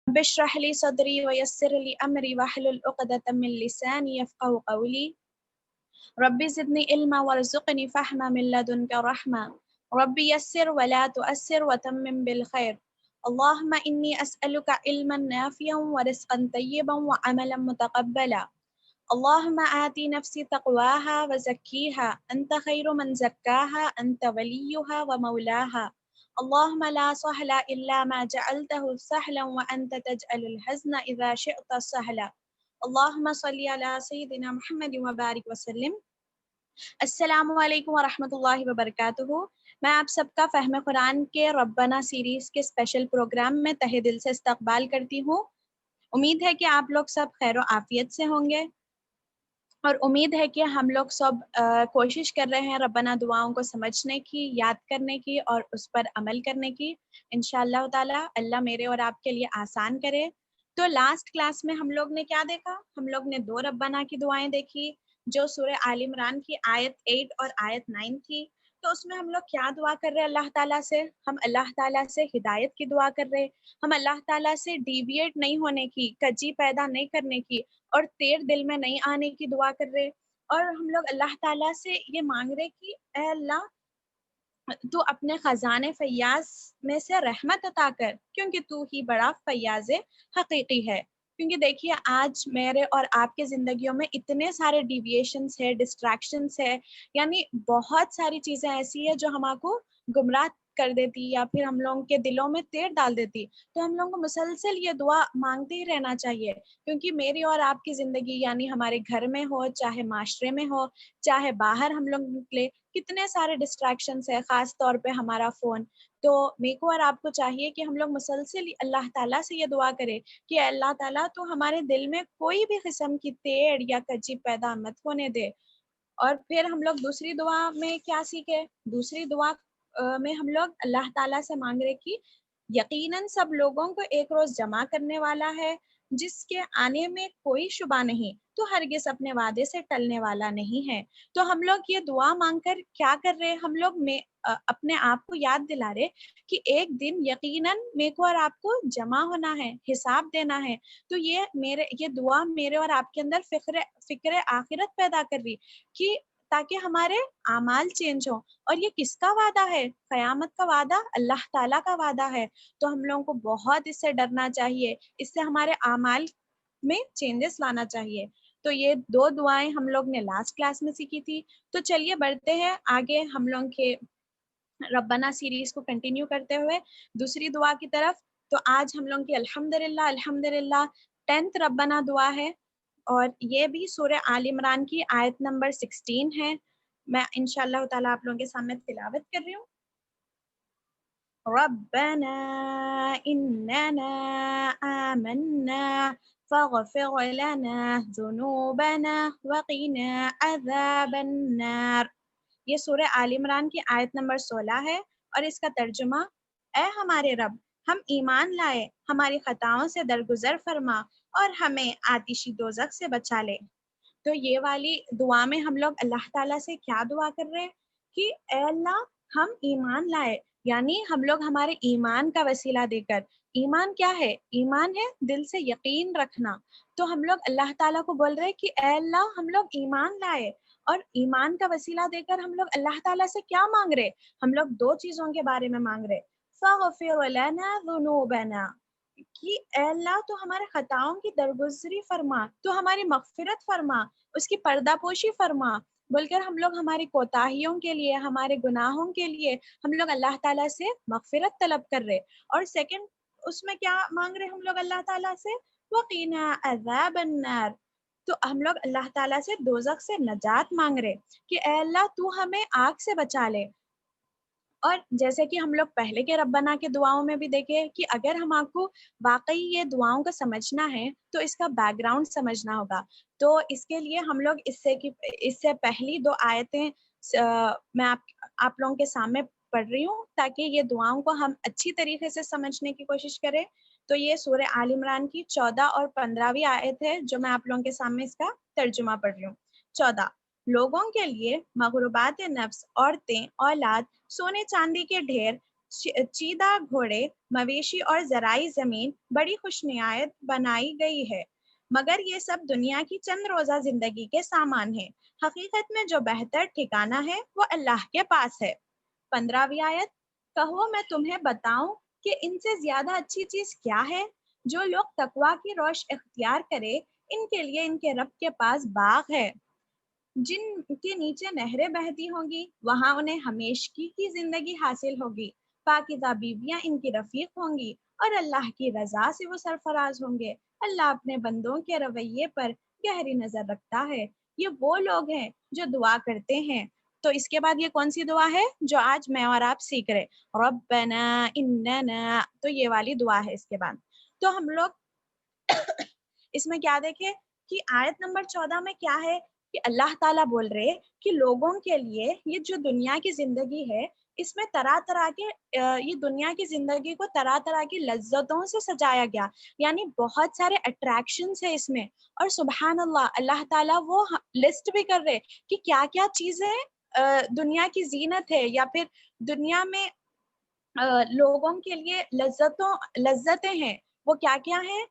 رب اشرح لي صدري ويسر لي أمري واحلل عقدة من لساني يفقهوا قولي رب زدني علما وارزقني فهما من لدنك رحمة رب يسر ولا تؤسر وتمم بالخير اللهم إني أسألك علما نافعا ورزقا طيبا وعملا متقبلا اللهم آتي نفسي تقواها وزكيها أنت خير من زكاها أنت وليها ومولاها اللهم لا سهل إلا ما جعلته سهلا وأنت تجعل الحزن إذا شئت سهلا اللهم صل على سيدنا محمد وبارك وسلم. السلام علیکم ورحمۃ اللہ وبرکاتہ. میں آپ سب کا فہم قرآن کے ربنا سیریز کے اسپیشل پروگرام میں تہہ دل سے استقبال کرتی ہوں. امید ہے کہ آپ لوگ سب خیر و عافیت سے ہوں گے اور امید ہے کہ ہم لوگ سب کوشش کر رہے ہیں ربنا دعاؤں کو سمجھنے کی، یاد کرنے کی اور اس پر عمل کرنے کی. انشاءاللہ تعالی اللہ میرے اور آپ کے لیے آسان کرے. تو لاسٹ کلاس میں ہم لوگ نے کیا دیکھا؟ ہم لوگ نے 2 ربنا کی دعائیں دیکھی جو سورہ آل عمران کی آیت 8 اور آیت 9 تھی. تو اس میں ہم لوگ کیا دعا کر رہے اللہ تعالیٰ سے؟ ہم اللہ تعالیٰ سے ہدایت کی دعا کر رہے، ہم اللہ تعالیٰ سے ڈیویٹ نہیں ہونے کی، کجی پیدا نہیں کرنے کی اور تیر دل میں نہیں آنے کی دعا کر رہے. اور ہم لوگ اللہ تعالیٰ سے یہ مانگ رہے کہ اے اللہ تو اپنے خزانے فیاض میں سے رحمت عطا کر، کیونکہ تو ہی بڑا فیاض حقیقی ہے. کیونکہ دیکھیے آج میرے اور آپ کے زندگیوں میں اتنے سارے ڈیویشنس ہے، ڈسٹریکشنس ہے، یعنی بہت ساری چیزیں ایسی ہیں جو ہم آپ کو گمراہ کر دیتی یا پھر ہم لوگوں کے دلوں میں تیر ڈال دیتی. تو ہم لوگوں کو مسلسل یہ دعا مانگتے ہی رہنا چاہیے، کیونکہ میری اور آپ کی زندگی یعنی ہمارے گھر میں ہو، چاہے معاشرے میں ہو، چاہے باہر ہم لوگ نکلے، کتنے سارے ڈسٹریکشنس ہے، خاص طور پہ ہمارا فون. تو میرے کو اور آپ کو چاہیے کہ ہم لوگ مسلسل اللہ تعالیٰ سے یہ دعا کریں کہ اللہ تعالیٰ تو ہمارے دل میں کوئی بھی قسم کی تیڑ یا کجی پیدا مت ہونے دے. اور پھر ہم لوگ دوسری دعا میں کیا سیکھے؟ دوسری دعا میں ہم لوگ اللہ تعالیٰ سے مانگ رہے کہ یقیناً سب لوگوں کو ایک روز جمع کرنے والا ہے جس کے آنے میں کوئی شبہ نہیں، تو ہرگز اپنے وعدے سے ٹلنے والا نہیں ہے. تو ہم لوگ یہ دعا مانگ کر کیا کر رہے ہیں؟ ہم لوگ اپنے آپ کو یاد دلا رہے کہ ایک دن یقیناً میرے کو اور آپ کو جمع ہونا ہے، حساب دینا ہے. تو یہ دعا میرے اور آپ کے اندر فکر آخرت پیدا کر رہی کہ تاکہ ہمارے اعمال چینج ہوں. اور یہ کس کا وعدہ ہے؟ قیامت کا وعدہ اللہ تعالیٰ کا وعدہ ہے. تو ہم لوگوں کو بہت اس سے ڈرنا چاہیے، اس سے ہمارے اعمال میں چینجز لانا چاہیے. تو یہ 2 دعائیں ہم لوگ نے لاسٹ کلاس میں سیکھی تھی. تو چلیے بڑھتے ہیں آگے ہم لوگ کے ربنا سیریز کو کنٹینیو کرتے ہوئے دوسری دعا کی طرف. تو آج ہم لوگ کی الحمدللہ 10th ربنا دعا ہے اور یہ بھی سورہ آل عمران کی آیت نمبر 16 ہے. میں انشاءاللہ تعالیٰ آپ لوگوں کے سامنے تلاوت کر رہی ہوں. ربنا اننا آمنا فاغفر لنا ذنوبنا وقنا عذاب النار. یہ سورہ آل عمران کی آیت نمبر 16 ہے اور اس کا ترجمہ: اے ہمارے رب، ہم ایمان لائے، ہماری خطاؤں سے درگزر فرما اور ہمیں آتشی دوزخ سے بچا لے. تو یہ والی دعا میں ہم لوگ اللہ تعالیٰ سے کیا دعا کر رہے ہیں کہ اے اللہ ہم ایمان لائے، یعنی ہم لوگ ہمارے ایمان کا وسیلہ دے کر. ایمان کیا ہے؟ ایمان ہے دل سے یقین رکھنا. تو ہم لوگ اللہ تعالیٰ کو بول رہے ہیں کہ اے اللہ ہم لوگ ایمان لائے اور ایمان کا وسیلہ دے کر ہم لوگ اللہ تعالیٰ سے کیا مانگ رہے؟ ہم لوگ 2 چیزوں کے بارے میں مانگ رہے. فاغفر لنا ذنوبنا، کہ اے اللہ تو ہمارے خطاؤں کی درگزری فرما، تو ہماری مغفرت فرما، اس کی پردہ پوشی فرما. بول کر ہم لوگ ہماری کوتاہیوں کے لیے، ہمارے گناہوں کے لیے ہم لوگ اللہ تعالیٰ سے مغفرت طلب کر رہے. اور سیکنڈ اس میں کیا مانگ رہے ہم لوگ اللہ تعالیٰ سے؟ وقنا عذاب النار. تو ہم لوگ اللہ تعالیٰ سے دوزخ سے نجات مانگ رہے کہ اے اللہ تو ہمیں آگ سے بچا لے. اور جیسے کہ ہم لوگ پہلے کے ربنا کے دعاؤں میں بھی دیکھے کہ اگر ہم آپ کو واقعی یہ دعاؤں کو سمجھنا ہے تو اس کا بیک گراؤنڈ سمجھنا ہوگا. تو اس کے لیے ہم لوگ اس سے پہلی 2 آیتیں میں آپ لوگوں کے سامنے پڑھ رہی ہوں تاکہ یہ دعاؤں کو ہم اچھی طریقے سے سمجھنے کی کوشش کریں. تو یہ سورہ آل عمران کی 14 اور 15ویں آیت ہے جو میں آپ لوگوں کے سامنے اس کا ترجمہ پڑھ رہی ہوں. 14: لوگوں کے لیے مغروبات نفس، عورتیں، اولاد، سونے چاندی کے ڈھیر، چیدہ گھوڑے، مویشی اور زرعی زمین بڑی خوشنعایت بنائی گئی ہے، مگر یہ سب دنیا کی چند روزہ زندگی کے سامان ہیں۔ حقیقت میں جو بہتر ٹھکانہ ہے وہ اللہ کے پاس ہے۔ 15ویں آیت، کہو میں تمہیں بتاؤں کہ ان سے زیادہ اچھی چیز کیا ہے؟ جو لوگ تقویٰ کی روش اختیار کرے ان کے لیے ان کے رب کے پاس باغ ہے جن کے نیچے نہریں بہتی ہوں گی، وہاں انہیں ہمیشگی کی زندگی حاصل ہوگی۔ پاکیزہ بیویاں ان کی رفیق ہوں گی اور اللہ کی رضا سے وہ سرفراز ہوں گے۔ اللہ اپنے بندوں کے رویے پر گہری نظر رکھتا ہے۔ یہ وہ لوگ ہیں جو دعا کرتے ہیں۔ تو اس کے بعد یہ کون سی دعا ہے جو آج میں اور آپ سیکھ رہے؟ ربنا اننا، تو یہ والی دعا ہے اس کے بعد۔ تو ہم لوگ اس میں کیا دیکھیں کہ آیت نمبر 14 میں کیا ہے کہ اللہ تعالیٰ بول رہے کہ لوگوں کے لیے یہ جو دنیا کی زندگی ہے اس میں طرح طرح کے یہ دنیا کی زندگی کو طرح طرح کی لذتوں سے سجایا گیا، یعنی بہت سارے اٹریکشنز ہیں اس میں۔ اور سبحان اللہ، اللہ تعالیٰ وہ لسٹ بھی کر رہے کہ کیا کیا چیزیں دنیا کی زینت ہے یا پھر دنیا میں لوگوں کے لیے لذتیں ہیں، وہ کیا کیا ہیں؟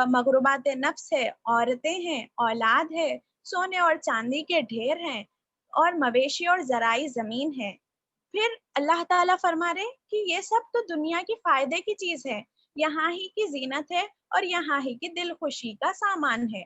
مغروبات نفس ہے، عورتیں ہیں، اولاد ہے، سونے اور چاندی کے ڈھیر ہیں، اور مویشی اور زرعی زمین ہے۔ پھر اللہ تعالیٰ فرما رہے کہ یہ سب تو دنیا کی فائدے کی چیز ہے، یہاں ہی کی زینت ہے اور یہاں ہی کی دل خوشی کا سامان ہے،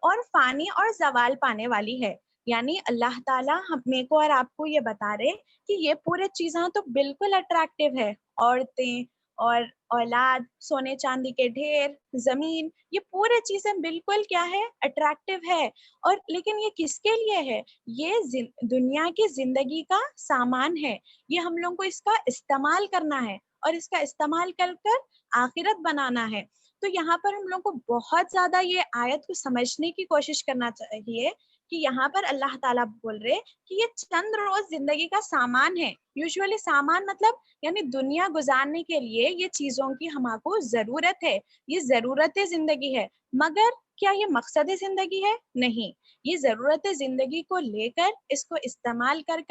اور فانی اور زوال پانے والی ہے۔ یعنی اللہ تعالیٰ میرے کو اور آپ کو یہ بتا رہے کہ یہ پورے چیزیں تو بالکل اٹریکٹیو ہے، عورتیں اور اولاد، سونے چاندی کے ڈھیر، زمین، یہ پورے چیزیں بالکل کیا ہے؟ اٹریکٹیو ہے۔ اور لیکن یہ کس کے لیے ہے؟ یہ دنیا کی زندگی کا سامان ہے، یہ ہم لوگوں کو اس کا استعمال کرنا ہے اور اس کا استعمال کر آخرت بنانا ہے۔ تو یہاں پر ہم لوگ کو بہت زیادہ یہ آیت کو سمجھنے کی کوشش کرنا چاہیے کہ یہاں پر اللہ تعالیٰ بول رہے کہ یہ چند روز زندگی کا سامان ہے۔ یوزولی سامان مطلب یعنی دنیا گزارنے کے لیے یہ چیزوں کی ہمارے کو ضرورت ہے، یہ ضرورت زندگی ہے، مگر کیا یہ مقصد زندگی ہے؟ نہیں، یہ ضرورت زندگی کو لے کر اس کو استعمال کر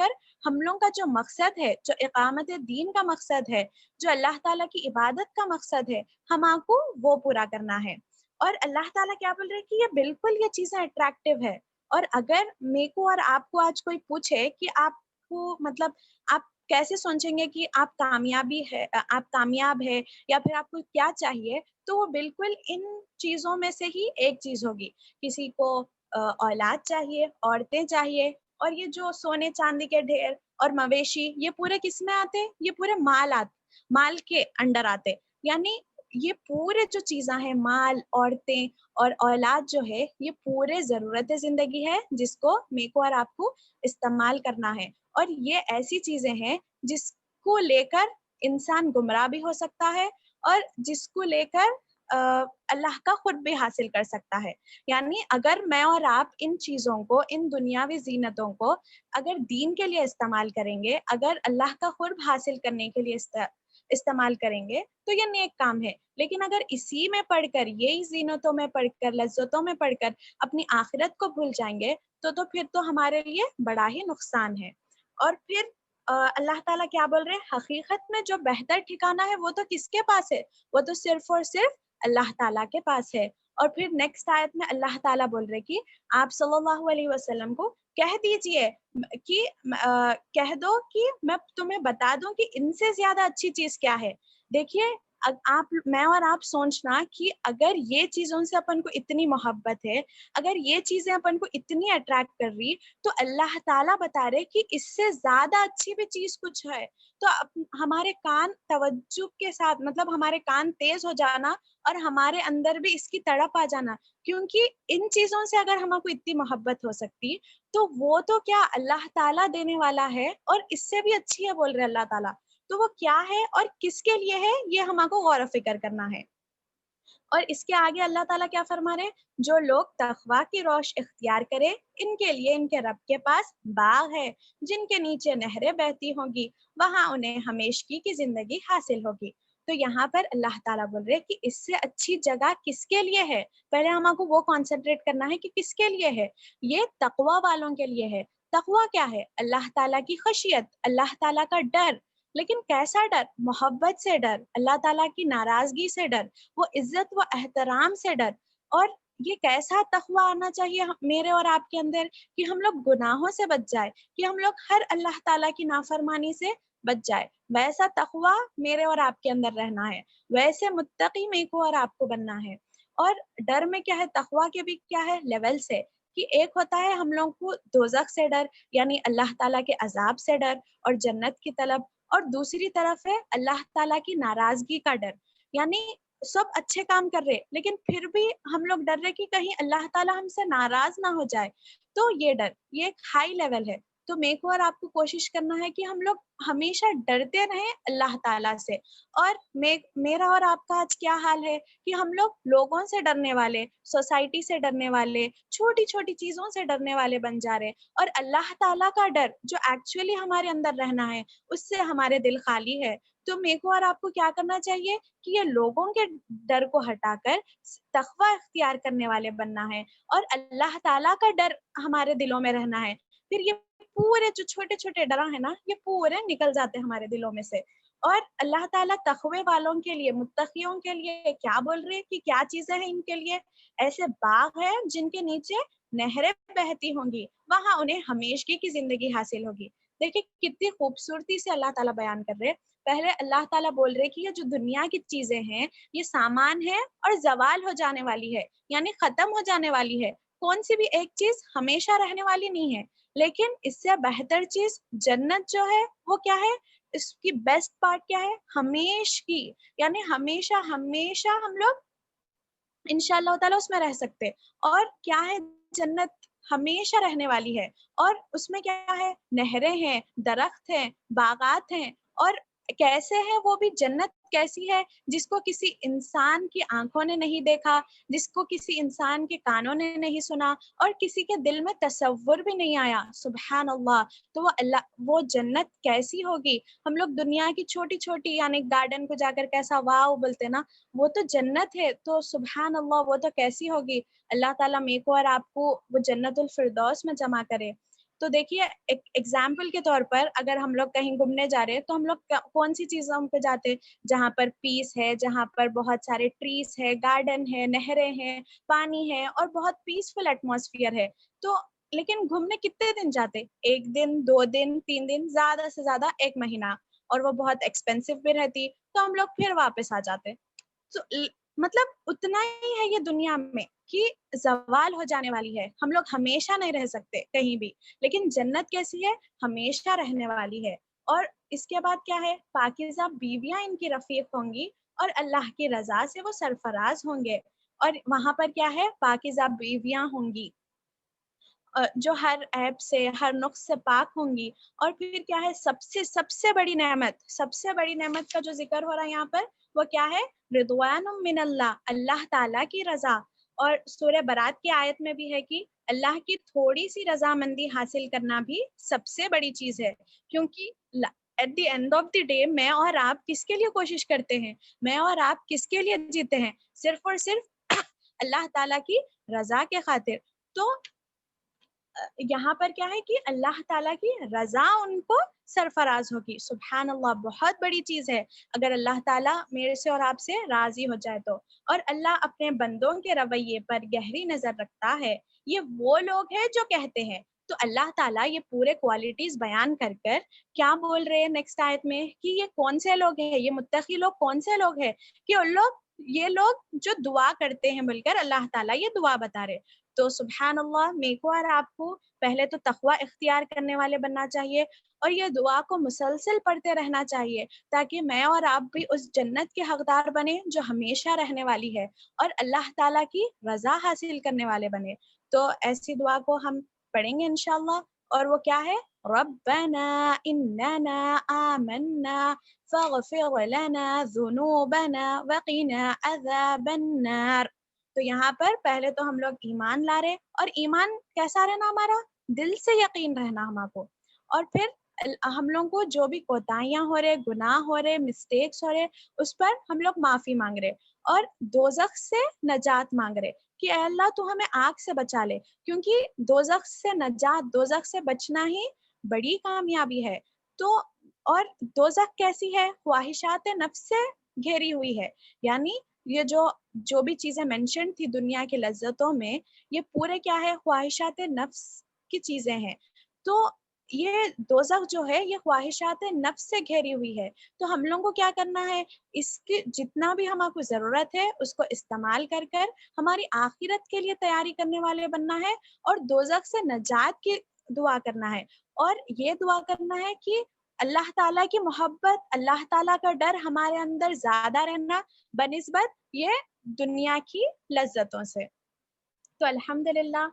ہم لوگوں کا جو مقصد ہے، جو اقامت دین کا مقصد ہے، جو اللہ تعالیٰ کی عبادت کا مقصد ہے، ہمارے کو وہ پورا کرنا ہے۔ اور اللہ تعالیٰ کیا بول رہے کہ یہ بالکل یہ چیزیں اٹریکٹیو ہے۔ اور اگر میرے کو اور آپ کو آج کوئی پوچھے کہ آپ کو مطلب آپ کیسے سوچیں گے کہ آپ کامیاب ہے یا پھر آپ کو کیا چاہیے، تو وہ بالکل ان چیزوں میں سے ہی ایک چیز ہوگی۔ کسی کو اولاد چاہیے، عورتیں چاہیے، اور یہ جو سونے چاندی کے ڈھیر اور مویشی، یہ پورے کس میں آتے؟ یہ پورے مال کے انڈر آتے۔ یعنی یہ پورے جو چیزاں ہیں، مال، عورتیں اور اولاد جو ہے، یہ پورے ضرورت زندگی ہے جس کو میرے کو اور آپ کو استعمال کرنا ہے۔ اور یہ ایسی چیزیں ہیں جس کو لے کر انسان گمراہ بھی ہو سکتا ہے اور جس کو لے کر اللہ کا خود بھی حاصل کر سکتا ہے۔ یعنی اگر میں اور آپ ان چیزوں کو، ان دنیاوی زینتوں کو اگر دین کے لیے استعمال کریں گے، اگر اللہ کا قرب حاصل کرنے کے لیے استعمال کریں گے تو یہ نیک کام ہے۔ لیکن اگر اسی میں پڑھ کر، یہی زینتوں میں پڑھ کر، لذتوں میں پڑھ کر اپنی آخرت کو بھول جائیں گے تو پھر تو ہمارے لیے بڑا ہی نقصان ہے۔ اور پھر اللہ تعالیٰ کیا بول رہے ہیں؟ حقیقت میں جو بہتر ٹھکانہ ہے وہ تو کس کے پاس ہے؟ وہ تو صرف اور صرف اللہ تعالیٰ کے پاس ہے۔ اور پھر نیکسٹ آیت میں اللہ تعالیٰ بول رہے کہ آپ صلی اللہ علیہ وسلم کو کہہ دیجئے کہ کہہ دو کہ میں تمہیں بتا دوں کہ ان سے زیادہ اچھی چیز کیا ہے۔ دیکھیے، میں اور آپ سوچنا کہ اگر یہ چیزوں سے اپن کو اتنی محبت ہے، اگر یہ چیزیں اپن کو اتنی اٹریکٹ کر رہی، تو اللہ تعالیٰ بتا رہے کہ اس سے زیادہ اچھی بھی چیز کچھ ہے۔ تو ہمارے کان توجہ کے ساتھ، مطلب ہمارے کان تیز ہو جانا اور ہمارے اندر بھی اس کی تڑپ آ جانا، کیونکہ ان چیزوں سے اگر ہمیں کو اتنی محبت ہو سکتی تو وہ تو کیا اللہ تعالیٰ دینے والا ہے، اور اس سے بھی اچھی ہے بول رہے اللہ تعالیٰ۔ تو وہ کیا ہے اور کس کے لیے ہے، یہ ہمیں کو غور و فکر کرنا ہے۔ اور اس کے آگے اللہ تعالیٰ کیا فرما رہے؟ جو لوگ تقویٰ کی روش اختیار کرے ان کے لیے ان کے رب کے پاس باغ ہے جن کے نیچے نہریں بہتی ہوں گی، وہاں انہیں ہمیشگی کی زندگی حاصل ہوگی۔ تو یہاں پر اللہ تعالیٰ بول رہے کہ اس سے اچھی جگہ کس کے لیے ہے؟ پہلے ہم کو وہ کانسنٹریٹ کرنا ہے کہ کس کے لیے ہے۔ یہ تقویٰ والوں کے لیے ہے۔ تقویٰ کیا ہے؟ اللہ تعالیٰ کی خشیت، اللہ تعالیٰ کا ڈر، لیکن کیسا ڈر؟ محبت سے ڈر، اللہ تعالیٰ کی ناراضگی سے ڈر، وہ عزت و احترام سے ڈر. اور یہ کیسا تقوی آنا چاہیے میرے اور آپ کے اندر کہ ہم لوگ گناہوں سے بچ جائے، کہ ہم لوگ ہر اللہ تعالیٰ کی نافرمانی سے بچ جائے. ویسا تقوی میرے اور آپ کے اندر رہنا ہے، ویسے متقی میرے کو اور آپ کو بننا ہے. اور ڈر میں کیا ہے، تقوی کے بھی کیا ہے لیول سے، کہ ایک ہوتا ہے ہم لوگ کو دوزخ سے ڈر، یعنی اللہ تعالیٰ کے عذاب سے ڈر اور جنت کی طلب، اور دوسری طرف ہے اللہ تعالیٰ کی ناراضگی کا ڈر، یعنی سب اچھے کام کر رہے لیکن پھر بھی ہم لوگ ڈر رہے کہ کہیں اللہ تعالیٰ ہم سے ناراض نہ ہو جائے. تو یہ ڈر، یہ ایک ہائی لیول ہے. تو میرے کو اور آپ کو کوشش کرنا ہے کہ ہم لوگ ہمیشہ ڈرتے رہیں اللہ تعالیٰ سے. اور میرا اور آپ کا آج کیا حال ہے کہ ہم لوگ لوگوں سے ڈرنے والے، سوسائٹی سے ڈرنے والے، چھوٹی چھوٹی چیزوں سے ڈرنے والے بن جا رہے، اور اللہ تعالیٰ کا ڈر جو ایکچولی ہمارے اندر رہنا ہے اس سے ہمارے دل خالی ہے. تو میرے کو اور آپ کو کیا کرنا چاہیے کہ یہ لوگوں کے ڈر کو ہٹا کر تقوی اختیار کرنے والے بننا ہے، اور اللہ تعالیٰ کا ڈر ہمارے دلوں میں رہنا ہے. پھر یہ پورے جو چھوٹے چھوٹے ڈر ہیں نا، یہ پورے نکل جاتے ہیں ہمارے دلوں میں سے. اور اللہ تعالیٰ تقوی والوں کے لیے، متقیوں کے لیے کیا بول رہے ہیں کہ کیا چیزیں ہیں ان کے لیے؟ ایسے باغ ہیں جن کے نیچے نہریں بہتی ہوں گی، وہاں انہیں ہمیشگی کی زندگی حاصل ہوگی. دیکھیں کتنی خوبصورتی سے اللہ تعالیٰ بیان کر رہے. پہلے اللہ تعالیٰ بول رہے کہ یہ جو دنیا کی چیزیں ہیں یہ سامان ہے اور زوال ہو جانے والی ہے، یعنی ختم ہو جانے والی ہے. کون سی بھی ایک چیز ہمیشہ رہنے والی نہیں ہے. لیکن اس سے بہتر چیز جنت جو ہے وہ کیا ہے، اس کی بیسٹ پارٹ کیا ہے، ہمیشگی، یعنی ہمیشہ ہمیشہ ہم لوگ انشاءاللہ تعالیٰ اس میں رہ سکتے. اور کیا ہے، جنت ہمیشہ رہنے والی ہے، اور اس میں کیا ہے، نہریں ہیں، درخت ہیں، باغات ہیں. اور کیسے ہے وہ بھی، جنت کیسی ہے جس کو کسی انسان کی آنکھوں نے نہیں دیکھا، جس کو کسی انسان کے کانوں نے نہیں سنا، اور کسی کے دل میں تصور بھی نہیں آیا. سبحان اللہ. تو وہ جنت کیسی ہوگی؟ ہم لوگ دنیا کی چھوٹی چھوٹی یعنی گارڈن کو جا کر کیسا واو بولتے نا، وہ تو جنت ہے. تو سبحان اللہ وہ تو کیسی ہوگی. اللہ تعالیٰ میرے کو اور آپ کو وہ جنت الفردوس میں جمع کرے. تو دیکھیے ایک ایگزامپل کے طور پر اگر ہم لوگ کہیں گھومنے جا رہے ہیں تو ہم لوگ کون سی چیزوں پہ جاتے، جہاں پر پیس ہے، جہاں پر بہت سارے ٹریز ہے، گارڈن ہے، نہریں ہیں، پانی ہے، اور بہت پیسفل ایٹماسفیئر ہے. تو لیکن گھومنے کتنے دن جاتے؟ 1 دن، 2 دن، 3 دن، زیادہ سے زیادہ 1 مہینہ، اور وہ بہت ایکسپینسو بھی رہتی. تو ہم لوگ پھر واپس آ جاتے. تو مطلب اتنا ہی ہے یہ دنیا میں کہ زوال ہو جانے والی ہے، ہم لوگ ہمیشہ نہیں رہ سکتے کہیں بھی. لیکن جنت کیسی ہے، ہمیشہ رہنے والی ہے. اور اس کے بعد کیا ہے، پاکیزہ بیویاں ان کی رفیق ہوں گی، اور اللہ کی رضا سے وہ سرفراز ہوں گے. اور وہاں پر کیا ہے، پاکیزہ بیویاں ہوں گی جو ہر عیب سے، ہر نقص سے پاک ہوں گی. اور پھر کیا ہے، سب سے بڑی نعمت، سب سے بڑی نعمت کا جو ذکر ہو رہا ہے یہاں پر، وہ کیا ہے، رضوان من اللہ، اللہ تعالیٰ کی رضا. اور سورہ برات کی آیت میں بھی ہے کہ اللہ کی تھوڑی سی رضامندی حاصل کرنا بھی سب سے بڑی چیز ہے. کیونکہ at the end of the day میں اور آپ کس کے لیے کوشش کرتے ہیں، میں اور آپ کس کے لیے جیتے ہیں، صرف اور صرف اللہ تعالیٰ کی رضا کے خاطر. تو یہاں پر کیا ہے کہ اللہ تعالیٰ کی رضا ان کو سرفراز ہوگی. سبحان اللہ، بہت بڑی چیز ہے اگر اللہ تعالیٰ میرے سے اور آپ سے راضی ہو جائے تو. اور اللہ اپنے بندوں کے رویے پر گہری نظر رکھتا ہے. یہ وہ لوگ ہیں جو کہتے ہیں. تو اللہ تعالیٰ یہ پورے کوالٹیز بیان کر کر کیا بول رہے ہیں نیکسٹ آیت میں کہ یہ کون سے لوگ ہیں، یہ متقی لوگ کون سے لوگ ہیں، کہ ان لوگ، یہ لوگ جو دعا کرتے ہیں بول کر اللہ تعالیٰ یہ دعا بتا رہے. تو سبحان اللہ، میرے کو اور آپ کو پہلے تو تقوی اختیار کرنے والے بننا چاہیے، اور یہ دعا کو مسلسل پڑھتے رہنا چاہیے تاکہ میں اور آپ بھی اس جنت کے حقدار بنے جو ہمیشہ رہنے والی ہے، اور اللہ تعالیٰ کی رضا حاصل کرنے والے بنے. تو ایسی دعا کو ہم پڑھیں گے انشاءاللہ. اور وہ کیا ہے، ربنا اننا آمنا فاغفر لنا ذنوبنا وقنا عذاب النار. تو یہاں پر پہلے تو ہم لوگ ایمان لا رہے، اور ایمان کیسا رہنا، ہمارا دل سے یقین رہنا ہمارا کو. اور پھر ہم لوگوں کو جو بھی کوتاہیاں ہو رہے، گناہ ہو رہے، مسٹیکس ہو رہے، اس پر ہم لوگ معافی مانگ رہے، اور دوزخ سے نجات مانگ رہے کہ اے اللہ تو ہمیں آگ سے بچا لے. کیونکہ دوزخ سے نجات، دوزخ سے بچنا ہی بڑی کامیابی ہے. تو اور دوزخ کیسی ہے؟ خواہشات نفس سے گھیری ہوئی ہے، یعنی یہ جو بھی چیزیں مینشن تھی دنیا کی لذتوں میں، یہ پورے کیا ہے؟ خواہشات نفس کی چیزیں ہیں. تو یہ دوزخ جو ہے یہ خواہشات نفس سے گھیری ہوئی ہے. تو ہم لوگوں کو کیا کرنا ہے؟ اس کی جتنا بھی ہمارے کو ضرورت ہے اس کو استعمال کر کر ہماری آخرت کے لیے تیاری کرنے والے بننا ہے، اور دوزخ سے نجات کی دعا کرنا ہے. اور یہ دعا کرنا ہے کہ اللہ تعالیٰ کی محبت، اللہ تعالیٰ کا ڈر ہمارے اندر زیادہ رہنا بنسبت یہ دنیا کی لذتوں سے. تو الحمدللہ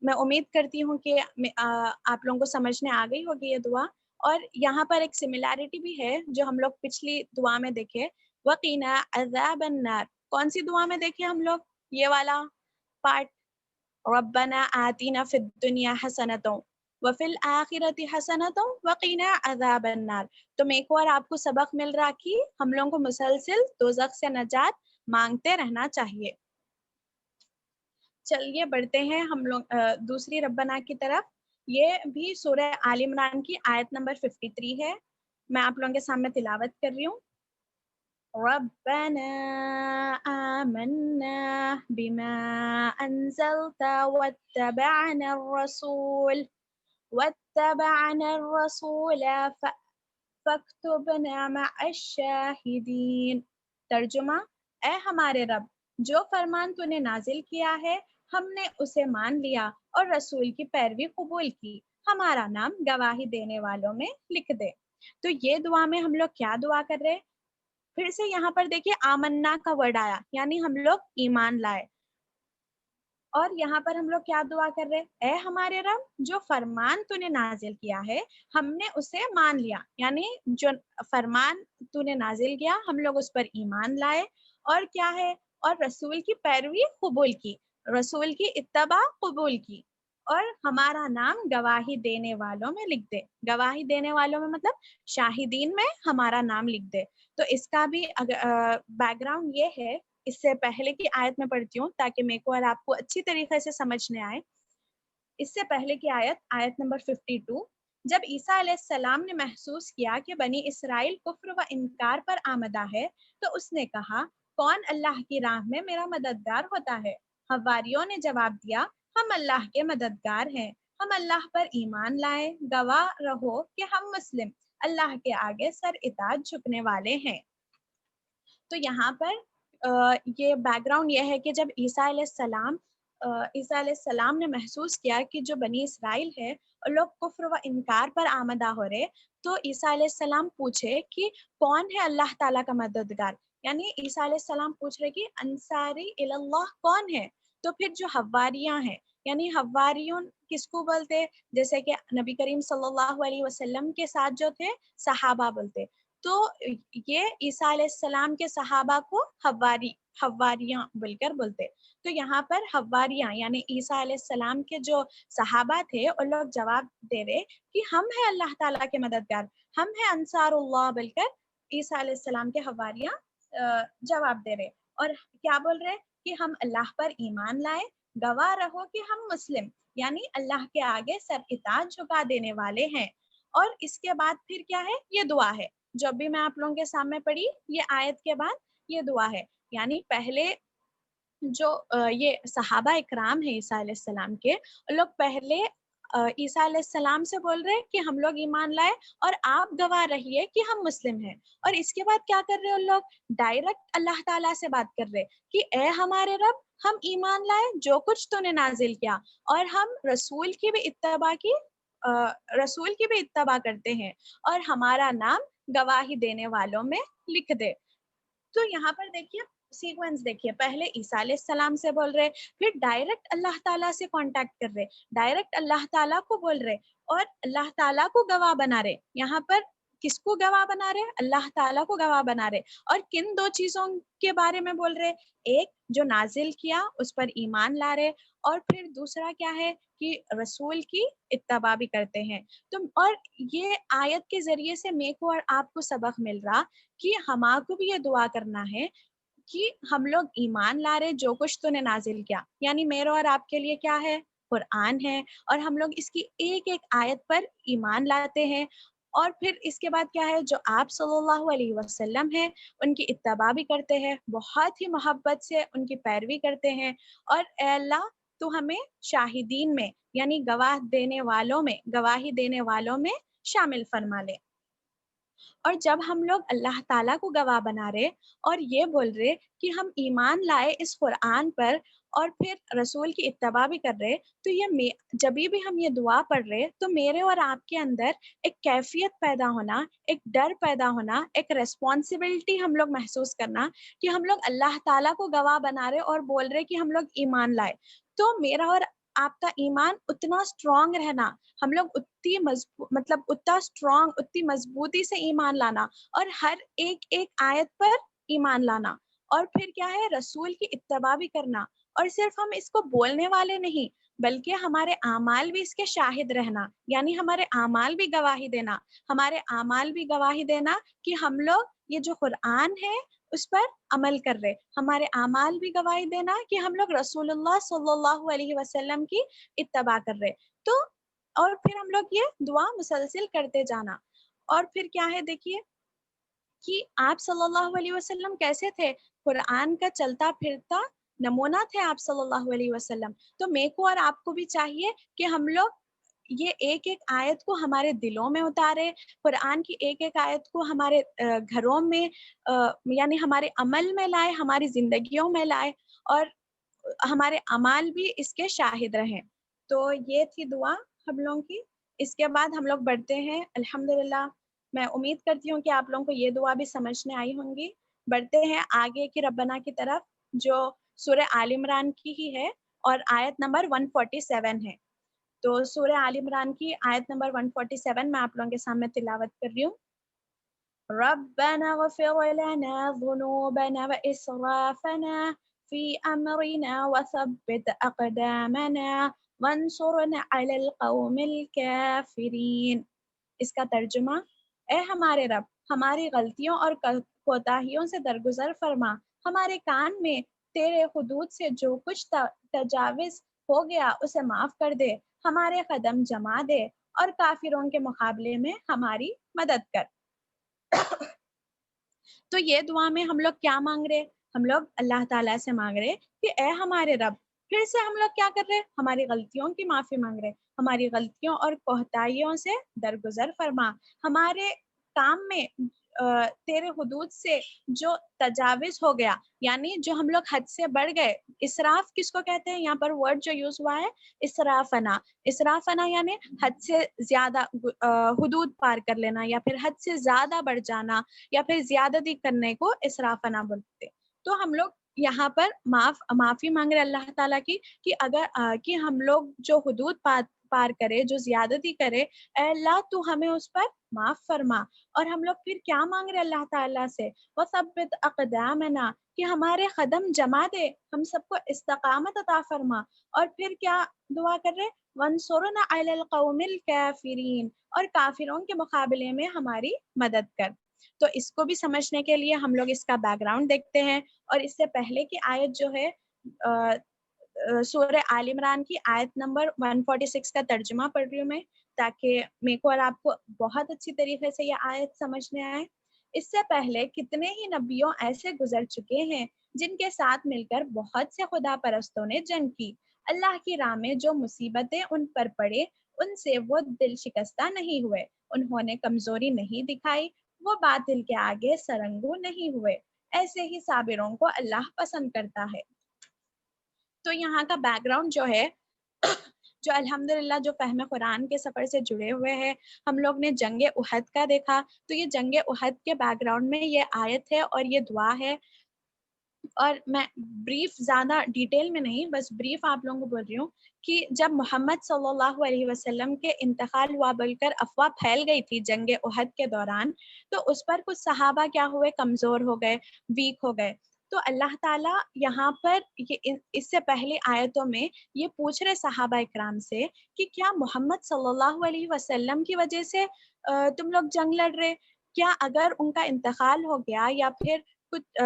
میں امید کرتی ہوں کہ آپ لوگوں کو سمجھنے آ گئی ہوگی یہ دعا. اور یہاں پر ایک سملیرٹی بھی ہے جو ہم لوگ پچھلی دعا میں دیکھے، وَقِنَا عَذَابَ النَّارِ. کون سی دعا میں دیکھے ہم لوگ یہ والا پارٹ؟ ربنا آتنا فی الدنیا حسنۃ وفی الآخرۃ حسنۃ وقنا عذاب النار. تو میرے کو اور آپ کو سبق مل رہا کہ ہم لوگوں کو مسلسل دوزخ سے نجات مانگتے رہنا چاہیے. چلیے بڑھتے ہیں ہم لوگ دوسری ربنا کی طرف. یہ بھی سورہ آل عمران کی آیت نمبر 53 ہے. میں آپ لوگوں کے سامنے تلاوت کر رہی ہوں. ربنا آمنا بما انزلت واتبعنا الرسول فاکتبنا مع الشاہدین. ترجمہ: اے ہمارے رب، جو فرمان تو نے نازل کیا ہے ہم نے اسے مان لیا اور رسول کی پیروی قبول کی، ہمارا نام گواہی دینے والوں میں لکھ دے. تو یہ دعا میں ہم لوگ کیا دعا کر رہے؟ پھر سے یہاں پر دیکھیے آمنا کا ورڈ آیا، یعنی ہم لوگ ایمان لائے. اور یہاں پر ہم لوگ کیا دعا کر رہے؟ اے ہمارے رب، جو فرمان تو نے نازل کیا ہے ہم نے اسے مان لیا، یعنی جو فرمان تو نے نازل کیا ہم لوگ اس پر ایمان لائے. اور کیا ہے؟ اور رسول کی پیروی قبول کی، رسول کی اتباع قبول کی، اور ہمارا نام گواہی دینے والوں میں لکھ دے. گواہی دینے والوں میں مطلب شاہدین میں ہمارا نام لکھ دے. تو اس کا بھی بیک گراؤنڈ یہ ہے، اس سے پہلے کی آیت میں پڑھتی ہوں تاکہ میرے کو اور آپ کو اچھی طریقے سے سمجھنے آئے. اس سے پہلے کی آیت نمبر 52. جب عیسیٰ علیہ السلام نے محسوس کیا کہ بنی اسرائیل کفر و انکار پر آمدہ ہے تو اس نے کہا، کون اللہ کی راہ میں میرا مددگار ہوتا ہے؟ حواریوں نے جواب دیا، ہم اللہ کے مددگار ہیں، ہم اللہ پر ایمان لائے، گواہ رہو کہ ہم مسلم، اللہ کے آگے سر اطاعت جھکنے والے ہیں. تو یہاں پر یہ بیک گراؤنڈ یہ ہے کہ جب عیسیٰ علیہ السلام نے محسوس کیا کہ جو بنی اسرائیل ہے اور لوگ کفر و انکار پر آمدہ ہو رہے، تو عیسیٰ علیہ السلام پوچھے کہ کون ہے اللہ تعالیٰ کا مددگار. یعنی عیسیٰ علیہ السلام پوچھ رہے کہ انصاری اللہ کون ہے. تو پھر جو حواریاں ہیں، یعنی حواریون کس کو بولتے؟ جیسے کہ نبی کریم صلی اللہ علیہ وسلم کے ساتھ جو تھے صحابہ بولتے. تو یہ عیسیٰ علیہ السلام کے صحابہ کو حواریاں بول کر بولتے. تو یہاں پر حواریاں یعنی عیسیٰ علیہ السلام کے جو صحابہ تھے اور لوگ جواب دے رہے کہ ہم ہیں اللہ تعالیٰ کے مددگار، ہم ہیں انصار اللہ بول کر عیسیٰ علیہ السلام کے حواریاں جواب دے رہے. اور کیا بول رہے؟ کہ ہم اللہ پر ایمان لائے، گواہ رہو کہ ہم مسلم، یعنی اللہ کے آگے سر اطاعت جھکا دینے والے ہیں. اور اس کے بعد پھر کیا ہے؟ یہ دعا ہے جو بھی میں آپ لوگوں کے سامنے پڑھی. یہ آیت کے بعد یہ دعا ہے. یعنی پہلے جو یہ صحابہ اکرام ہیں عیسیٰ علیہ السلام کے، لوگ پہلے عیسیٰ علیہ السلام سے بول رہے کہ ہم لوگ ایمان لائے اور آپ گواہ رہیے کہ ہم مسلم ہیں. اور اس کے بعد کیا کر رہے ان لوگ؟ ڈائریکٹ اللہ تعالیٰ سے بات کر رہے کہ اے ہمارے رب، ہم ایمان لائے جو کچھ تو نے نازل کیا، اور ہم رسول کی بھی اتباع کرتے ہیں، اور ہمارا نام گواہی دینے والوں میں لکھ دے. تو یہاں پر دیکھیے سیکوینس دیکھیے، پہلے عیسیٰ علیہ السلام سے بول رہے، پھر ڈائریکٹ اللہ تعالیٰ سے کانٹیکٹ کر رہے، ڈائریکٹ اللہ تعالیٰ کو بول رہے، اور اللہ تعالیٰ کو گواہ بنا رہے. یہاں پر کس کو گواہ بنا رہے؟ اللہ تعالیٰ کو گواہ بنا رہے. اور کن دو چیزوں کے بارے میں بول رہے؟ ایک جو نازل کیا اس پر ایمان لا رہے، اور پھر دوسرا کیا ہے کہ رسول کی اتباع بھی کرتے ہیں. اور یہ آیت کے ذریعے سے میرے کو اور آپ کو سبق مل رہا کہ ہمارے کو بھی یہ دعا کرنا ہے کہ ہم لوگ ایمان لا رہے جو کچھ تو نے نازل کیا. یعنی میرے اور آپ کے لیے کیا ہے؟ قرآن ہے، اور ہم لوگ اس کی ایک ایک آیت پر ایمان لاتے ہیں. اور پھر اس کے بعد کیا ہے، جو آپ صلی اللہ علیہ وسلم ہیں ان کی اتباع بھی کرتے ہیں، بہت ہی محبت سے ان کی پیروی کرتے ہیں، اور اے اللہ تو ہمیں شاہدین میں یعنی گواہی دینے والوں میں شامل فرما لے۔ اور جب ہم لوگ اللہ تعالیٰ کو گواہ بنا رہے اور یہ بول رہے کہ ہم ایمان لائے اس قرآن پر اور پھر رسول کی اتباع بھی کر رہے، تو یہ جب بھی ہم یہ دعا پڑھ رہے تو میرے اور آپ کے اندر ایک کیفیت پیدا ہونا، ایک ڈر پیدا ہونا، ایک ریسپانسبلٹی ہم لوگ محسوس کرنا کہ ہم لوگ اللہ تعالیٰ کو گواہ بنا رہے اور بول رہے کہ ہم لوگ ایمان لائے، تو میرا اور آپ کا ایمان اتنا اسٹرانگ رہنا، ہم لوگ اتنا اسٹرانگ، اتنی مضبوطی سے ایمان لانا اور ہر ایک آیت پر ایمان لانا، اور پھر کیا ہے، رسول کی اتباع بھی کرنا، اور صرف ہم اس کو بولنے والے نہیں بلکہ ہمارے اعمال بھی اس کے شاہد رہنا، یعنی ہمارے اعمال بھی گواہی دینا کہ ہم لوگ یہ جو قرآن ہے اس پر عمل کر رہے، ہمارے اعمال بھی گواہی دینا کہ ہم لوگ رسول اللہ صلی اللہ علیہ وسلم کی اتباع کر رہے، تو اور پھر ہم لوگ یہ دعا مسلسل کرتے جانا۔ اور پھر کیا ہے، دیکھیے کہ آپ صلی اللہ علیہ وسلم کیسے تھے، قرآن کا چلتا پھرتا نمونہ تھے آپ صلی اللہ علیہ وسلم، تو میرے کو اور آپ کو بھی چاہیے کہ ہم لوگ یہ ایک آیت کو ہمارے دلوں میں اتارے، قرآن کی ایک آیت کو ہمارے گھروں میں یعنی ہمارے عمل میں لائے، ہماری زندگیوں میں لائے، اور ہمارے اعمال بھی اس کے شاہد رہیں۔ تو یہ تھی دعا ہم لوگوں کی۔ اس کے بعد ہم لوگ بڑھتے ہیں، الحمدللہ میں امید کرتی ہوں کہ آپ لوگوں کو یہ دعا بھی سمجھنے آئی ہوں گی۔ بڑھتے ہیں آگے کی ربنا کی طرف، جو سورہ آل عمران کی ہی ہے اور آیت نمبر 147 ہے۔ تو سورہ آل عمران کی آیت نمبر 147 میں آپ لوگوں کے سامنے تلاوت کر رہی ہوں۔ ربنا اغفر لنا ذنوبنا وإسرافنا في أمرنا وثبت أقدامنا وانصرنا على القوم الكافرين۔ اس کا ترجمہ، اے ہمارے رب، ہماری غلطیوں اور کوتاہیوں سے درگزر فرما، ہمارے کان میں تیرے حدود سے جو کچھ تجاوز ہو گیا اسے معاف کر دے، ہمارے قدم جما دے اور کافروں کے مقابلے میں ہماری مدد کر۔ تو یہ دعا میں ہم لوگ کیا مانگ رہے؟ ہم لوگ اللہ تعالیٰ سے مانگ رہے کہ اے ہمارے رب، پھر سے ہم لوگ کیا کر رہے؟ ہماری غلطیوں کی معافی مانگ رہے، ہماری غلطیوں اور کوتاہیوں سے درگزر فرما، ہمارے کام میں تیرے حدود سے جو تجاوز ہو گیا، یعنی جو ہم لوگ حد سے بڑھ گئے۔ اسراف کس کو کہتے ہیں؟ یہاں پر ورڈ جو یوز ہوا ہے اسرافنا، اسرافنا یعنی حد سے زیادہ حدود پار کر لینا، یا پھر حد سے زیادہ بڑھ جانا، یا پھر زیادتی کرنے کو اسرافنا بولتے۔ تو ہم لوگ یہاں پر معافی مانگ رہے اللہ تعالیٰ کی کہ اگر کہ ہم لوگ جو حدود پار کرے، جو زیادتی کرے، اے اللہ تو ہمیں اس پر معاف فرما۔ اور ہم لوگ پھر کیا مانگ رہے اللہ تعالیٰ سے؟ وَثَبِّتْ أَقْدَامَنَا، کہ ہمارے قدم جما دے، ہم سب کو استقامت عطا فرما۔ اور پھر کیا دعا کر رہے؟ وَانصُرْنَا عَلَى الْقَوْمِ الْكَافِرِينَ، اور کافروں کے مقابلے میں ہماری مدد کر۔ تو اس کو بھی سمجھنے کے لیے ہم لوگ اس کا بیک گراؤنڈ دیکھتے ہیں، اور اس سے پہلے کی آیت جو ہے سورہ آل عمران کی آیت نمبر 146 کا ترجمہ پڑھ رہی ہوں میں، تاکہ میرے کو اور آپ کو بہت اچھی طریقے سے یہ آیت سمجھنے آئے۔ اس سے پہلے کتنے ہی نبیوں ایسے گزر چکے ہیں جن کے ساتھ مل کر بہت سے خدا پرستوں نے جنگ کی، اللہ کی راہ میں جو مصیبتیں ان پر پڑے ان سے وہ دل شکستہ نہیں ہوئے، انہوں نے کمزوری نہیں دکھائی، وہ باطل کے آگے سرنگو نہیں ہوئے، ایسے ہی صابروں کو اللہ پسند کرتا ہے۔ تو یہاں کا بیک گراؤنڈ جو ہے جو الحمدللہ جو فہم قرآن کے سفر سے جڑے ہوئے ہیں، ہم لوگ نے جنگ احد کا دیکھا، تو یہ جنگ احد کے بیک گراؤنڈ میں یہ آیت ہے اور یہ دعا ہے۔ اور میں بریف، زیادہ ڈیٹیل میں نہیں، بس بریف آپ لوگوں کو بول رہی ہوں کہ جب محمد صلی اللہ علیہ وسلم کے انتقال ہوا بول کر افواہ پھیل گئی تھی جنگ احد کے دوران، تو اس پر کچھ صحابہ کیا ہوئے؟ کمزور ہو گئے، ویک ہو گئے۔ تو اللہ تعالیٰ یہاں پر اس سے پہلے آیتوں میں یہ پوچھ رہے صحابہ اکرام سے کہ کیا محمد صلی اللہ علیہ وسلم کی وجہ سے تم لوگ جنگ لڑ رہے؟ کیا اگر ان کا انتقال ہو گیا یا پھر کچھ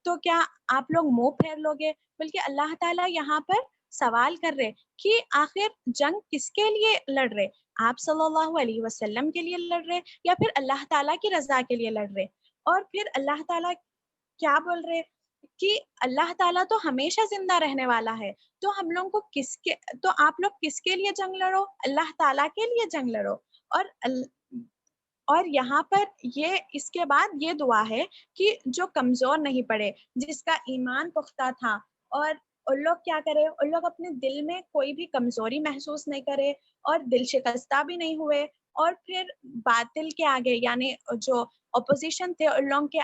تو کیا آپ لوگ منہ پھیر لوگے؟ بلکہ اللہ تعالیٰ یہاں پر سوال کر رہے کہ آخر جنگ کس کے لیے لڑ رہے، آپ صلی اللہ علیہ وسلم کے لیے لڑ رہے یا پھر اللہ تعالیٰ کی رضا کے لیے لڑ رہے؟ اور پھر اللہ تعالیٰ کیا بول رہے کہ اللہ تعالیٰ تو ہمیشہ زندہ رہنے والا ہے، تو ہم لوگوں کو تو آپ لوگ کس کے لیے جنگ لڑو؟ اللہ تعالیٰ کے لیے جنگ لڑو۔ اور اور یہاں پر یہ اس کے بعد یہ دعا ہے کہ جو کمزور نہیں پڑے، جس کا ایمان پختہ تھا، اور ان لوگ کیا کرے، ان لوگ اپنے دل میں کوئی بھی کمزوری محسوس نہیں کرے اور دل شکستہ بھی نہیں ہوئے، اور پھر باطل کے آگے یعنی جو اپوزیشن تھے ان لوگوں کے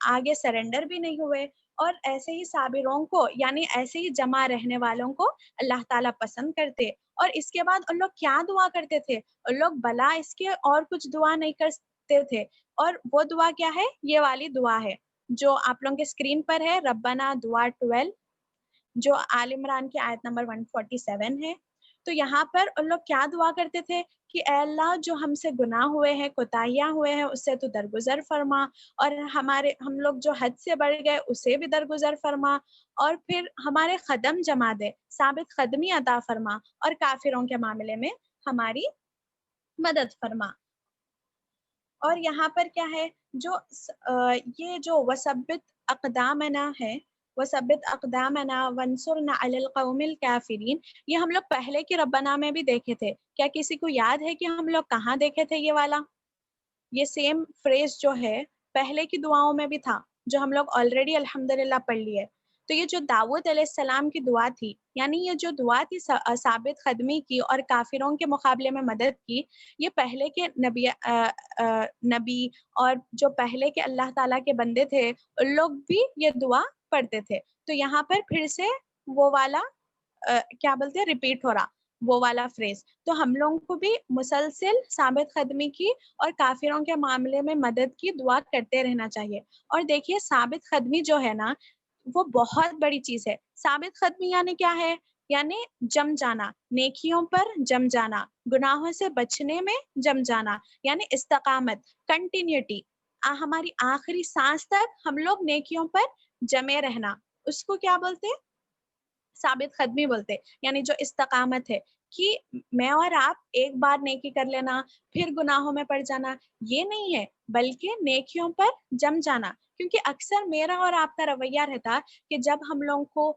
آگے سرنڈر بھی نہیں ہوئے، اور ایسے ہی صابروں کو یعنی ایسے ہی جمع رہنے والوں کو اللہ تعالیٰ پسند کرتے۔ اور اس کے بعد ان لوگ کیا دعا کرتے تھے؟ ان لوگ بلا اس کے اور کچھ دعا نہیں کرتے تھے، اور وہ دعا کیا ہے؟ یہ والی دعا ہے جو آپ لوگوں کے اسکرین پر ہے، ربنا دعا 12، جو آل عمران کی آیت نمبر 147 ہے۔ تو یہاں پر ان لوگ کیا دعا کرتے تھے کہ اے اللہ جو ہم سے گناہ ہوئے ہیں، کوتاہیاں ہوئے ہیں، اس سے تو درگزر فرما، اور ہم لوگ جو حد سے بڑھ گئے اسے بھی درگزر فرما، اور پھر ہمارے قدم جما دے، ثابت قدمی عطا فرما، اور کافروں کے معاملے میں ہماری مدد فرما۔ اور یہاں پر کیا ہے، یہ جو وثبت اقدامنا ہے، وثبت اقدامنا وانصرنا علی القوم الکافرین، یہ ہم لوگ پہلے کی ربنا میں بھی دیکھے تھے۔ کیا کسی کو یاد ہے کہ ہم لوگ کہاں دیکھے تھے یہ والا؟ یہ سیم فریز جو ہے پہلے کی دعاؤں میں بھی تھا، جو ہم لوگ آلریڈی الحمدللہ پڑھ لیے۔ تو یہ جو داؤد علیہ السلام کی دعا تھی، یعنی یہ جو دعا تھی ثابت قدمی کی اور کافروں کے مقابلے میں مدد کی، یہ پہلے کے نبی اور جو پہلے کے اللہ تعالیٰ کے بندے تھے ان لوگ بھی یہ دعا پڑھتے تھے۔ تو یہاں پر پھر سے وہ والا کیا بولتے ہیں، ریپیٹ ہو رہا وہ والا فریز۔ تو ہم لوگوں کو بھی مسلسل ثابت قدمی کی اور کافروں کے معاملے میں مدد کی دعا کرتے رہنا چاہیے۔ اور دیکھیے ثابت قدمی جو ہے نا، وہ بہت بڑی چیز ہے۔ ثابت قدمی یعنی کیا ہے؟ یعنی جم جانا، نیکیوں پر جم جانا، گناہوں سے بچنے میں جم جانا، یعنی استقامت، کنٹینیوٹی، ہماری آخری سانس تک ہم لوگ نیکیوں پر جمے رہنا، اس کو کیا بولتے؟ ثابت قدمی بولتے۔ یعنی جو استقامت ہے کہ میں اور آپ ایک بار نیکی کر لینا پھر گناہوں میں پڑ جانا، یہ نہیں ہے، بلکہ نیکیوں پر جم جانا۔ کیونکہ اکثر میرا اور آپ کا رویہ رہتا کہ جب ہم لوگوں کو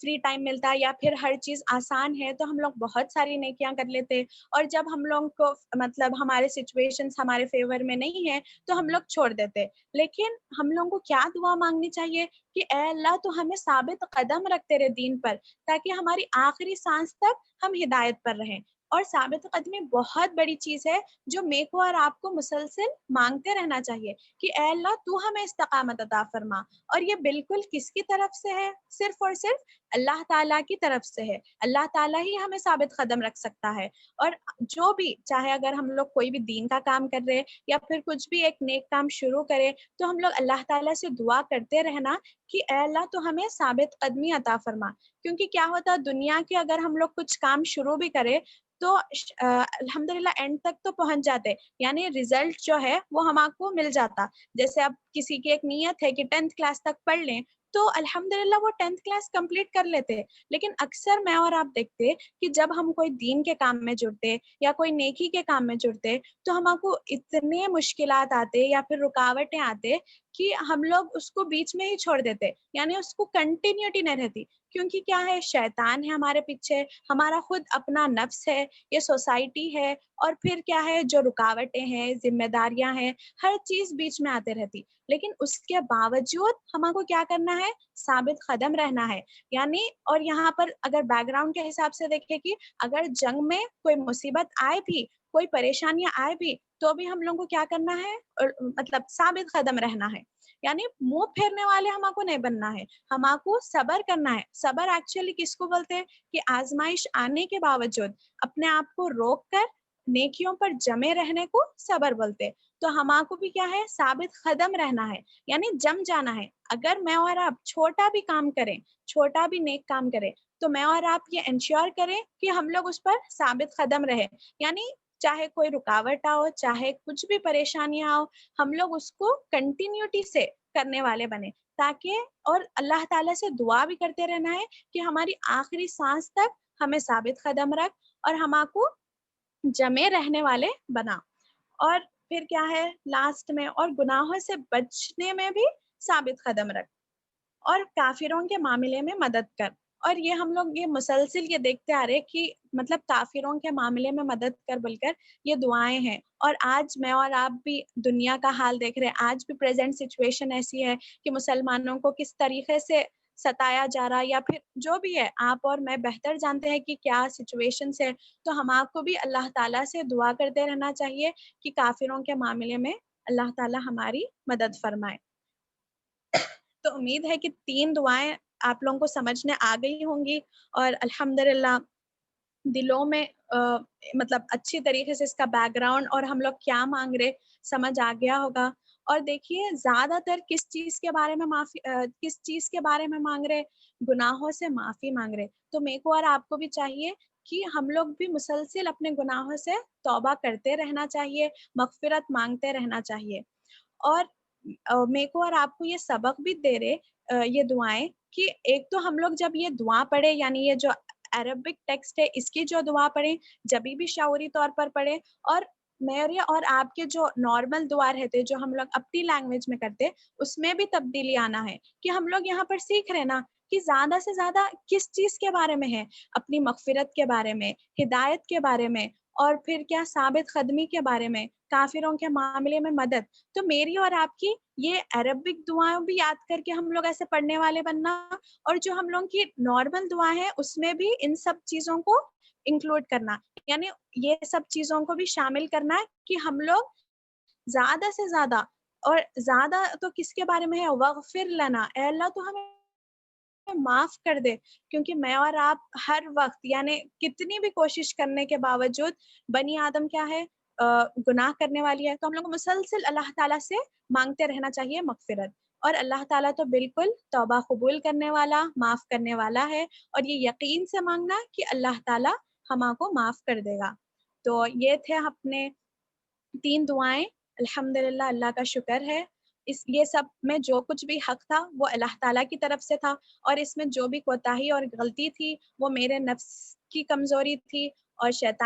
فری ٹائم ملتا یا پھر ہر چیز آسان ہے تو ہم لوگ بہت ساری نیکیاں کر لیتے، اور جب ہم لوگوں کو مطلب ہمارے سچویشنز ہمارے فیور میں نہیں ہے تو ہم لوگ چھوڑ دیتے۔ لیکن ہم لوگوں کو کیا دعا مانگنی چاہیے کہ اے اللہ تو ہمیں ثابت قدم رکھ تیرے دین پر، تاکہ ہماری آخری سانس تک ہم ہدایت پر رہیں۔ اور ثابت قدمی بہت بڑی چیز ہے جو میرے کو اور آپ کو مسلسل مانگتے رہنا چاہیے کہ اے اللہ تو ہمیں استقامت عطا فرما۔ اور یہ بالکل کس کی طرف سے ہے؟ صرف اور صرف اللہ تعالیٰ کی طرف سے ہے۔ اللہ تعالیٰ ہی ہمیں ثابت قدم رکھ سکتا ہے۔ اور جو بھی چاہے، اگر ہم لوگ کوئی بھی دین کا کام کر رہے یا پھر کچھ بھی ایک نیک کام شروع کرے، تو ہم لوگ اللہ تعالیٰ سے دعا کرتے رہنا کہ اے اللہ تو ہمیں ثابت قدمی عطا فرما۔ کیونکہ کیا ہوتا، دنیا کے اگر ہم لوگ کچھ کام شروع بھی کرے تو الحمدللہ اینڈ تک تو پہنچ جاتے، یعنی ریزلٹ جو ہے وہ ہم آپ کو مل جاتا۔ جیسے اب کسی کی ایک نیت ہے کہ 10th کلاس تک پڑھ لیں، تو الحمدللہ وہ 10th کلاس کمپلیٹ کر لیتے۔ لیکن اکثر میں اور آپ دیکھتے کہ جب ہم کوئی دین کے کام میں جڑتے یا کوئی نیکی کے کام میں جڑتے تو ہم کو اتنے مشکلات آتے یا پھر رکاوٹیں آتے کہ ہم لوگ اس کو بیچ میں ہی چھوڑ دیتے، یعنی اس کو کنٹینیوٹی نہیں رہتی۔ کیونکہ کیا ہے، شیطان ہے ہمارے پیچھے، ہمارا خود اپنا نفس ہے، یہ سوسائٹی ہے، اور پھر کیا ہے، جو رکاوٹیں ہیں، ذمہ داریاں ہیں، ہر چیز بیچ میں آتے رہتی۔ لیکن اس کے باوجود ہم کو کیا کرنا ہے؟ ثابت قدم رہنا ہے۔ یعنی اور یہاں پر اگر بیک گراؤنڈ کے حساب سے دیکھیں کہ اگر جنگ میں کوئی مصیبت آئے بھی، کوئی پریشانیاں آئے بھی، تو بھی ہم لوگوں کو کیا کرنا ہے؟ مطلب ثابت قدم رہنا ہے۔ یعنی منہ پھیرنے والے ہم کو نہیں بننا ہے، ہم کو صبر کرنا ہے۔ صبر ایکچولی کس کو بولتے ہیں؟ کہ آزمائش آنے کے باوجود اپنے آپ کو روک کر نیکیوں پر جمے رہنے کو صبر بولتے۔ تو ہم کو بھی کیا ہے؟ ثابت قدم رہنا ہے، یعنی جم جانا ہے۔ اگر میں اور آپ چھوٹا بھی کام کریں، چھوٹا بھی نیک کام کریں، تو میں اور آپ یہ انشور کریں کہ ہم لوگ اس پر ثابت قدم رہے۔ یعنی چاہے کوئی رکاوٹ آؤ، چاہے کچھ بھی پریشانیاں آؤ، ہم لوگ اس کو کنٹینیوٹی سے کرنے والے بنے۔ تاکہ اور اللہ تعالیٰ سے دعا بھی کرتے رہنا ہے کہ ہماری آخری سانس تک ہمیں ثابت قدم رکھ اور ہما کو جمے رہنے والے بنا، اور پھر کیا ہے لاسٹ میں، اور گناہوں سے بچنے میں بھی ثابت قدم رکھ، اور کافروں کے معاملے میں مدد کر۔ اور یہ ہم لوگ یہ مسلسل یہ دیکھتے آ رہے کہ مطلب کافروں کے معاملے میں مدد کر بول کر یہ دعائیں ہیں، اور آج میں اور آپ بھی دنیا کا حال دیکھ رہے ہیں، آج بھی پریزنٹ سچویشن ایسی ہے کہ مسلمانوں کو کس طریقے سے ستایا جا رہا، یا پھر جو بھی ہے آپ اور میں بہتر جانتے ہیں کہ کیا سچویشنس ہے، تو ہم آپ کو بھی اللہ تعالیٰ سے دعا کرتے رہنا چاہیے کہ کافروں کے معاملے میں اللہ تعالیٰ ہماری مدد فرمائے۔ تو امید ہے کہ 3 دعائیں آپ لوگوں کو سمجھ میں آ گئی ہوں گی، اور الحمدللہ دلوں میں مطلب اچھی طریقے سے اس کا بیک گراؤنڈ اور ہم لوگ کیا مانگ رہے سمجھ آ گیا ہوگا۔ اور دیکھیے زیادہ تر کس چیز کے بارے میں کس چیز کے بارے میں مانگ رہے، گناہوں سے معافی مانگ رہے۔ تو میرے کو اور آپ کو بھی چاہیے کہ ہم لوگ بھی مسلسل اپنے گناہوں سے توبہ کرتے رہنا چاہیے، مغفرت مانگتے رہنا چاہیے۔ اور میرے کو اور آپ کو یہ سبق بھی دے رہے یہ دعائیں کہ ایک تو ہم لوگ جب یہ دعا پڑھے، یعنی یہ جو عربک ٹیکسٹ ہے اس کی جو دعا پڑھیں جبھی بھی شعوری طور پر پڑھیں، اور میرے اور آپ کے جو نارمل دعا رہتے جو ہم لوگ اپنی لینگویج میں کرتے اس میں بھی تبدیلی آنا ہے، کہ ہم لوگ یہاں پر سیکھ رہے نا کہ زیادہ سے زیادہ کس چیز کے بارے میں ہے، اپنی مغفرت کے بارے میں، ہدایت کے بارے میں، اور پھر کیا ثابت قدمی کے بارے میں، کافروں کے معاملے میں مدد۔ تو میری اور آپ کی یہ عربک دعائیں بھی یاد کر کے ہم لوگ ایسے پڑھنے والے بننا، اور جو ہم لوگوں کی نارمل دعائیں ہیں اس میں بھی ان سب چیزوں کو انکلوڈ کرنا، یعنی یہ سب چیزوں کو بھی شامل کرنا ہے کہ ہم لوگ زیادہ سے زیادہ، اور زیادہ تو کس کے بارے میں ہے، وغفر لنا، اے اللہ تو ہمیں معاف کر دے، کیونکہ میں اور آپ ہر وقت یعنی کتنی بھی کوشش کرنے کے باوجود بنی آدم کیا ہے، گناہ کرنے والی ہے، تو ہم لوگ کو مسلسل اللہ تعالیٰ سے مانگتے رہنا چاہیے مغفرت، اور اللہ تعالیٰ تو بالکل توبہ قبول کرنے والا، معاف کرنے والا ہے، اور یہ یقین سے مانگنا کہ اللہ تعالیٰ ہما کو معاف کر دے گا۔ تو یہ تھے اپنے 3 دعائیں، الحمدللہ اللہ کا شکر ہے۔ یہ سب میں جو کچھ بھی حق تھا وہ اللہ تعالیٰ کی طرف سے تھا، اور اس میں جو بھی کوتاہی اور غلطی تھی وہ میرے نفس کی کمزوری تھی اور شیطان